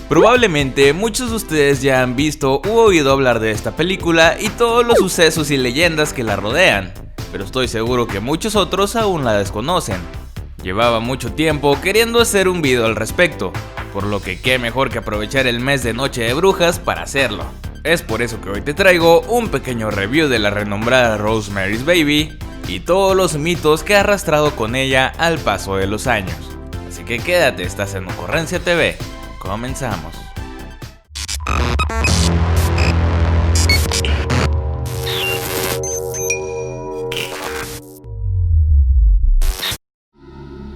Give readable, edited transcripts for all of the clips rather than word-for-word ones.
Probablemente muchos de ustedes ya han visto u oído hablar de esta película y todos los sucesos y leyendas que la rodean, pero estoy seguro que muchos otros aún la desconocen. Llevaba mucho tiempo queriendo hacer un video al respecto, por lo que qué mejor que aprovechar el mes de Noche de Brujas para hacerlo. Es por eso que hoy te traigo un pequeño review de la renombrada Rosemary's Baby y todos los mitos que ha arrastrado con ella al paso de los años. Así que quédate, estás en Ocurrencia TV. Comenzamos.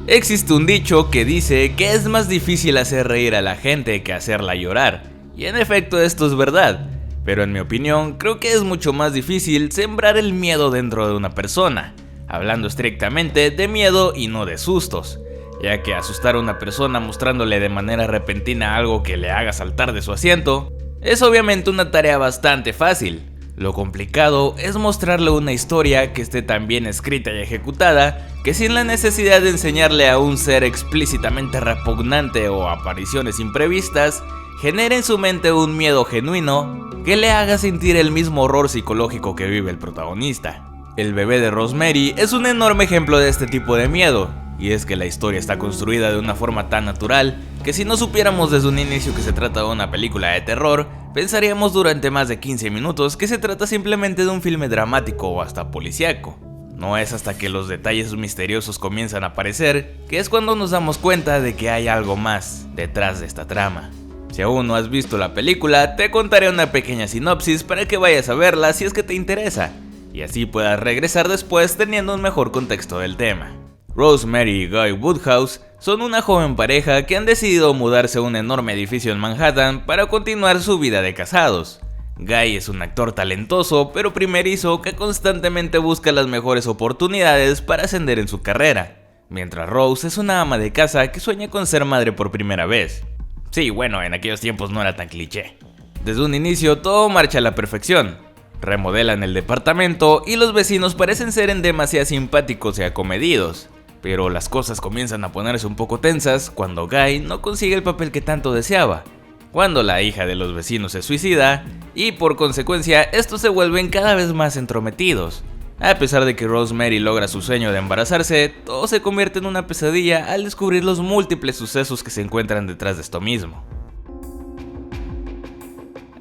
Existe un dicho que dice que es más difícil hacer reír a la gente que hacerla llorar, y en efecto esto es verdad, pero en mi opinión creo que es mucho más difícil sembrar el miedo dentro de una persona, hablando estrictamente de miedo y no de sustos, ya que asustar a una persona mostrándole de manera repentina algo que le haga saltar de su asiento es obviamente una tarea bastante fácil. Lo complicado es mostrarle una historia que esté tan bien escrita y ejecutada que sin la necesidad de enseñarle a un ser explícitamente repugnante o apariciones imprevistas, genere en su mente un miedo genuino que le haga sentir el mismo horror psicológico que vive el protagonista. El bebé de Rosemary es un enorme ejemplo de este tipo de miedo, y es que la historia está construida de una forma tan natural que si no supiéramos desde un inicio que se trata de una película de terror, pensaríamos durante más de 15 minutos que se trata simplemente de un filme dramático o hasta policíaco. No es hasta que los detalles misteriosos comienzan a aparecer que es cuando nos damos cuenta de que hay algo más detrás de esta trama. Si aún no has visto la película, te contaré una pequeña sinopsis para que vayas a verla si es que te interesa, y así puedas regresar después teniendo un mejor contexto del tema. Rosemary y Guy Woodhouse son una joven pareja que han decidido mudarse a un enorme edificio en Manhattan para continuar su vida de casados. Guy es un actor talentoso pero primerizo que constantemente busca las mejores oportunidades para ascender en su carrera, mientras Rose es una ama de casa que sueña con ser madre por primera vez. Sí, bueno, en aquellos tiempos no era tan cliché. Desde un inicio todo marcha a la perfección. Remodelan el departamento y los vecinos parecen ser en demasía simpáticos y acomedidos. Pero las cosas comienzan a ponerse un poco tensas cuando Guy no consigue el papel que tanto deseaba, cuando la hija de los vecinos se suicida y por consecuencia estos se vuelven cada vez más entrometidos. A pesar de que Rosemary logra su sueño de embarazarse, todo se convierte en una pesadilla al descubrir los múltiples sucesos que se encuentran detrás de esto mismo.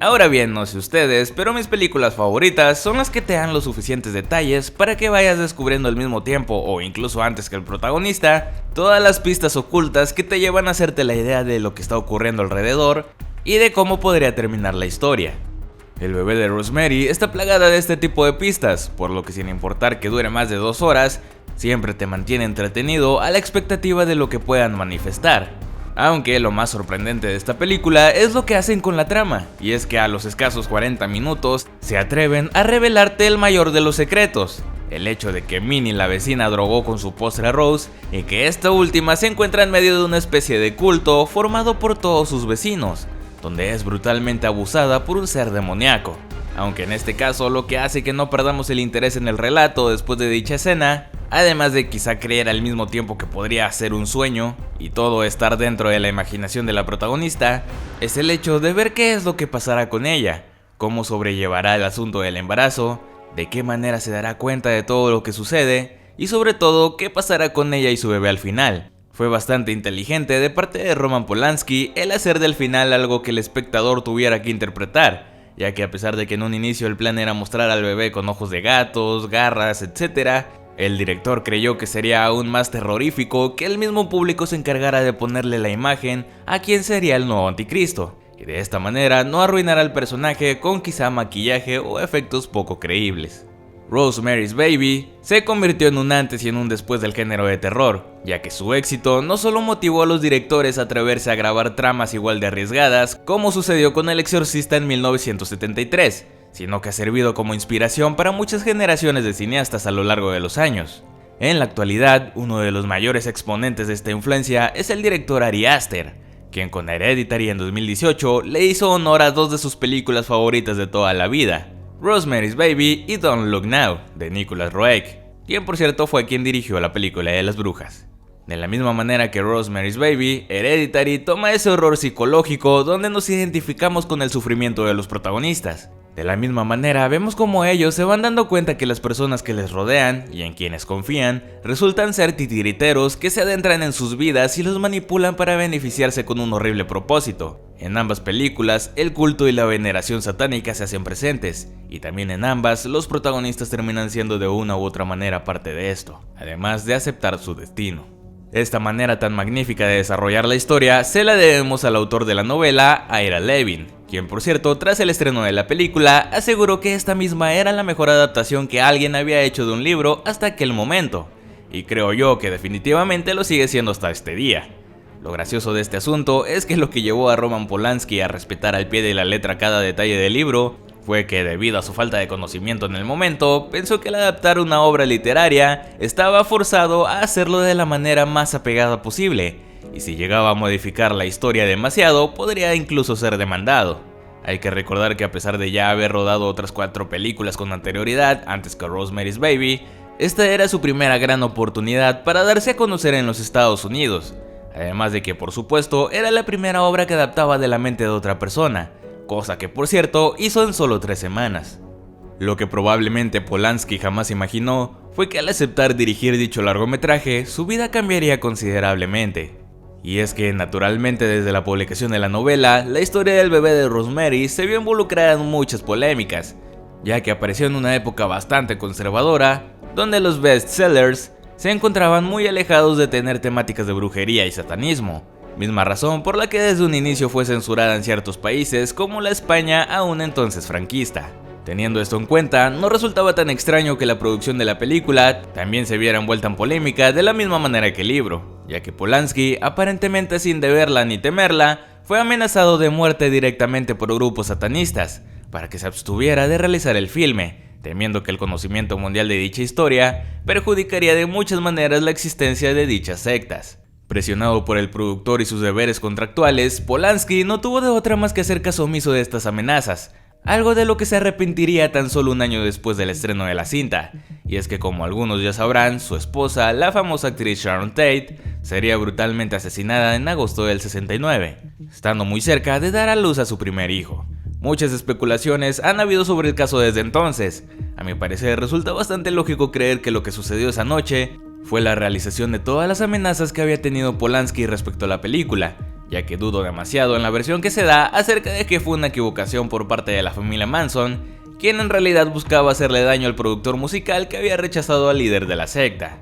Ahora bien, no sé ustedes, pero mis películas favoritas son las que te dan los suficientes detalles para que vayas descubriendo al mismo tiempo o incluso antes que el protagonista todas las pistas ocultas que te llevan a hacerte la idea de lo que está ocurriendo alrededor y de cómo podría terminar la historia. El bebé de Rosemary está plagada de este tipo de pistas, por lo que sin importar que dure más de 2 horas, siempre te mantiene entretenido a la expectativa de lo que puedan manifestar. Aunque lo más sorprendente de esta película es lo que hacen con la trama, y es que a los escasos 40 minutos se atreven a revelarte el mayor de los secretos, el hecho de que Minnie la vecina drogó con su postre a Rose y que esta última se encuentra en medio de una especie de culto formado por todos sus vecinos, donde es brutalmente abusada por un ser demoníaco. Aunque en este caso lo que hace que no perdamos el interés en el relato después de dicha escena, además de quizá creer al mismo tiempo que podría ser un sueño y todo estar dentro de la imaginación de la protagonista, es el hecho de ver qué es lo que pasará con ella, cómo sobrellevará el asunto del embarazo, de qué manera se dará cuenta de todo lo que sucede y sobre todo qué pasará con ella y su bebé al final. Fue bastante inteligente de parte de Roman Polanski el hacer del final algo que el espectador tuviera que interpretar, ya que a pesar de que en un inicio el plan era mostrar al bebé con ojos de gatos, garras, etc., el director creyó que sería aún más terrorífico que el mismo público se encargara de ponerle la imagen a quien sería el nuevo anticristo, y de esta manera no arruinar al personaje con quizá maquillaje o efectos poco creíbles. Rosemary's Baby se convirtió en un antes y en un después del género de terror, ya que su éxito no solo motivó a los directores a atreverse a grabar tramas igual de arriesgadas como sucedió con El Exorcista en 1973, sino que ha servido como inspiración para muchas generaciones de cineastas a lo largo de los años. En la actualidad, uno de los mayores exponentes de esta influencia es el director Ari Aster, quien con Hereditary en 2018 le hizo honor a 2 de sus películas favoritas de toda la vida, Rosemary's Baby y Don't Look Now, de Nicholas Roeg, quien por cierto fue quien dirigió la película de las brujas. De la misma manera que Rosemary's Baby, Hereditary toma ese horror psicológico donde nos identificamos con el sufrimiento de los protagonistas. De la misma manera, vemos como ellos se van dando cuenta que las personas que les rodean y en quienes confían resultan ser titiriteros que se adentran en sus vidas y los manipulan para beneficiarse con un horrible propósito. En ambas películas, el culto y la veneración satánica se hacen presentes, y también en ambas, los protagonistas terminan siendo de una u otra manera parte de esto, además de aceptar su destino. Esta manera tan magnífica de desarrollar la historia se la debemos al autor de la novela, Ira Levin, quien por cierto, tras el estreno de la película, aseguró que esta misma era la mejor adaptación que alguien había hecho de un libro hasta aquel momento, y creo yo que definitivamente lo sigue siendo hasta este día. Lo gracioso de este asunto es que lo que llevó a Roman Polanski a respetar al pie de la letra cada detalle del libro fue que, debido a su falta de conocimiento en el momento, pensó que al adaptar una obra literaria estaba forzado a hacerlo de la manera más apegada posible, y si llegaba a modificar la historia demasiado, podría incluso ser demandado. Hay que recordar que a pesar de ya haber rodado otras 4 películas con anterioridad antes que Rosemary's Baby, esta era su primera gran oportunidad para darse a conocer en los Estados Unidos, además de que por supuesto era la primera obra que adaptaba de la mente de otra persona, cosa que por cierto hizo en solo 3 semanas. Lo que probablemente Polanski jamás imaginó fue que al aceptar dirigir dicho largometraje, su vida cambiaría considerablemente. Y es que naturalmente desde la publicación de la novela, la historia del bebé de Rosemary se vio involucrada en muchas polémicas, ya que apareció en una época bastante conservadora, donde los bestsellers se encontraban muy alejados de tener temáticas de brujería y satanismo, misma razón por la que desde un inicio fue censurada en ciertos países como la España aún entonces franquista. Teniendo esto en cuenta, no resultaba tan extraño que la producción de la película también se viera envuelta en polémica de la misma manera que el libro, ya que Polanski, aparentemente sin deberla ni temerla, fue amenazado de muerte directamente por grupos satanistas, para que se abstuviera de realizar el filme, temiendo que el conocimiento mundial de dicha historia perjudicaría de muchas maneras la existencia de dichas sectas. Presionado por el productor y sus deberes contractuales, Polanski no tuvo de otra más que hacer caso omiso de estas amenazas, algo de lo que se arrepentiría tan solo un año después del estreno de la cinta, y es que como algunos ya sabrán, su esposa, la famosa actriz Sharon Tate, sería brutalmente asesinada en agosto del 69, estando muy cerca de dar a luz a su primer hijo. Muchas especulaciones han habido sobre el caso desde entonces. A mi parecer resulta bastante lógico creer que lo que sucedió esa noche fue la realización de todas las amenazas que había tenido Polanski respecto a la película, ya que dudo demasiado en la versión que se da acerca de que fue una equivocación por parte de la familia Manson, quien en realidad buscaba hacerle daño al productor musical que había rechazado al líder de la secta.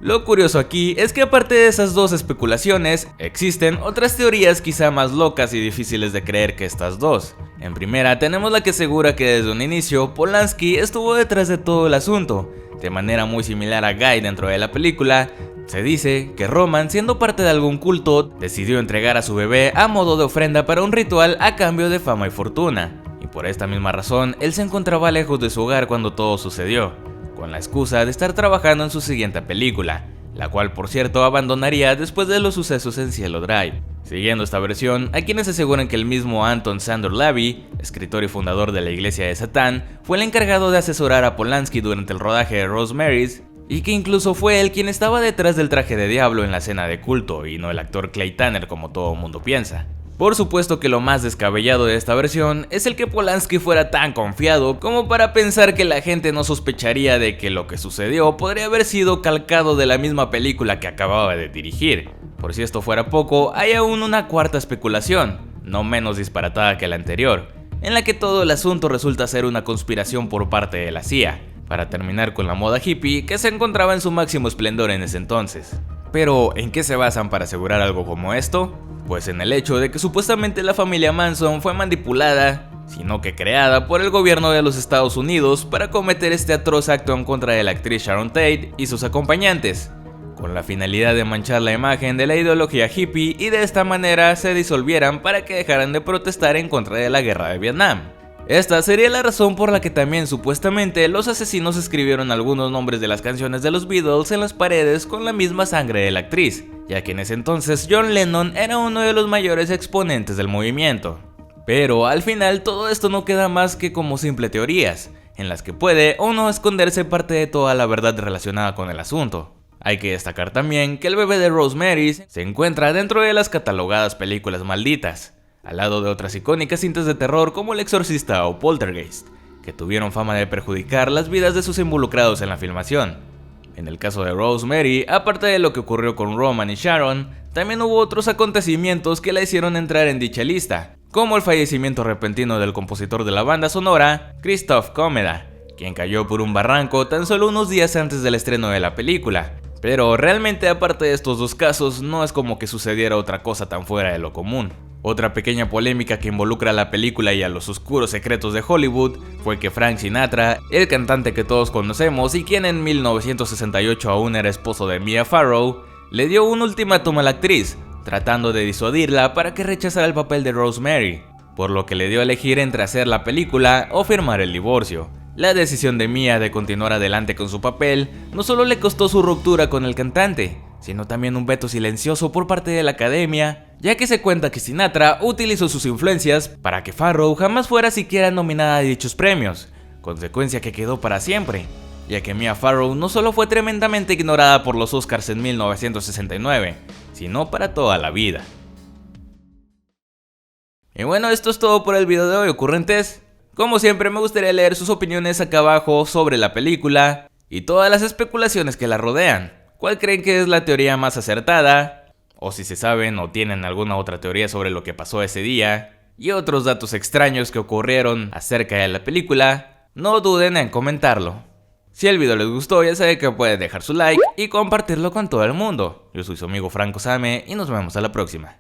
Lo curioso aquí es que aparte de esas 2 especulaciones, existen otras teorías quizá más locas y difíciles de creer que estas 2. En primera tenemos la que asegura que desde un inicio Polanski estuvo detrás de todo el asunto, de manera muy similar a Guy dentro de la película. Se dice que Roman, siendo parte de algún culto, decidió entregar a su bebé a modo de ofrenda para un ritual a cambio de fama y fortuna, y por esta misma razón él se encontraba lejos de su hogar cuando todo sucedió, con la excusa de estar trabajando en su siguiente película, la cual por cierto abandonaría después de los sucesos en Cielo Drive. Siguiendo esta versión, hay quienes aseguran que el mismo Anton Szandor Lavey, escritor y fundador de la Iglesia de Satán, fue el encargado de asesorar a Polanski durante el rodaje de Rosemary's, y que incluso fue él quien estaba detrás del traje de diablo en la escena de culto y no el actor Clay Tanner como todo mundo piensa. Por supuesto que lo más descabellado de esta versión es el que Polanski fuera tan confiado como para pensar que la gente no sospecharía de que lo que sucedió podría haber sido calcado de la misma película que acababa de dirigir. Por si esto fuera poco, hay aún una cuarta especulación, no menos disparatada que la anterior, en la que todo el asunto resulta ser una conspiración por parte de la CIA, para terminar con la moda hippie que se encontraba en su máximo esplendor en ese entonces. Pero, ¿en qué se basan para asegurar algo como esto? Pues en el hecho de que supuestamente la familia Manson fue manipulada, sino que creada por el gobierno de los Estados Unidos para cometer este atroz acto en contra de la actriz Sharon Tate y sus acompañantes, con la finalidad de manchar la imagen de la ideología hippie y de esta manera se disolvieran para que dejaran de protestar en contra de la guerra de Vietnam. Esta sería la razón por la que también supuestamente los asesinos escribieron algunos nombres de las canciones de los Beatles en las paredes con la misma sangre de la actriz, ya que en ese entonces John Lennon era uno de los mayores exponentes del movimiento. Pero al final todo esto no queda más que como simple teorías, en las que puede o no esconderse parte de toda la verdad relacionada con el asunto. Hay que destacar también que El bebé de Rosemary se encuentra dentro de las catalogadas películas malditas, al lado de otras icónicas cintas de terror como El exorcista o Poltergeist, que tuvieron fama de perjudicar las vidas de sus involucrados en la filmación. En el caso de Rosemary, aparte de lo que ocurrió con Roman y Sharon, también hubo otros acontecimientos que la hicieron entrar en dicha lista, como el fallecimiento repentino del compositor de la banda sonora, Christoph Komeda, quien cayó por un barranco tan solo unos días antes del estreno de la película. Pero realmente, aparte de estos dos casos, no es como que sucediera otra cosa tan fuera de lo común. Otra pequeña polémica que involucra a la película y a los oscuros secretos de Hollywood fue que Frank Sinatra, el cantante que todos conocemos y quien en 1968 aún era esposo de Mia Farrow, le dio un ultimátum a la actriz, tratando de disuadirla para que rechazara el papel de Rosemary, por lo que le dio a elegir entre hacer la película o firmar el divorcio. La decisión de Mia de continuar adelante con su papel no solo le costó su ruptura con el cantante, sino también un veto silencioso por parte de la academia, ya que se cuenta que Sinatra utilizó sus influencias para que Farrow jamás fuera siquiera nominada a dichos premios, consecuencia que quedó para siempre, ya que Mia Farrow no solo fue tremendamente ignorada por los Oscars en 1969, sino para toda la vida. Y bueno, esto es todo por el video de hoy, ocurrentes. Como siempre, me gustaría leer sus opiniones acá abajo sobre la película y todas las especulaciones que la rodean. ¿Cuál creen que es la teoría más acertada? O si se saben o tienen alguna otra teoría sobre lo que pasó ese día y otros datos extraños que ocurrieron acerca de la película, no duden en comentarlo. Si el video les gustó, ya saben que pueden dejar su like y compartirlo con todo el mundo. Yo soy su amigo Franco Same y nos vemos a la próxima.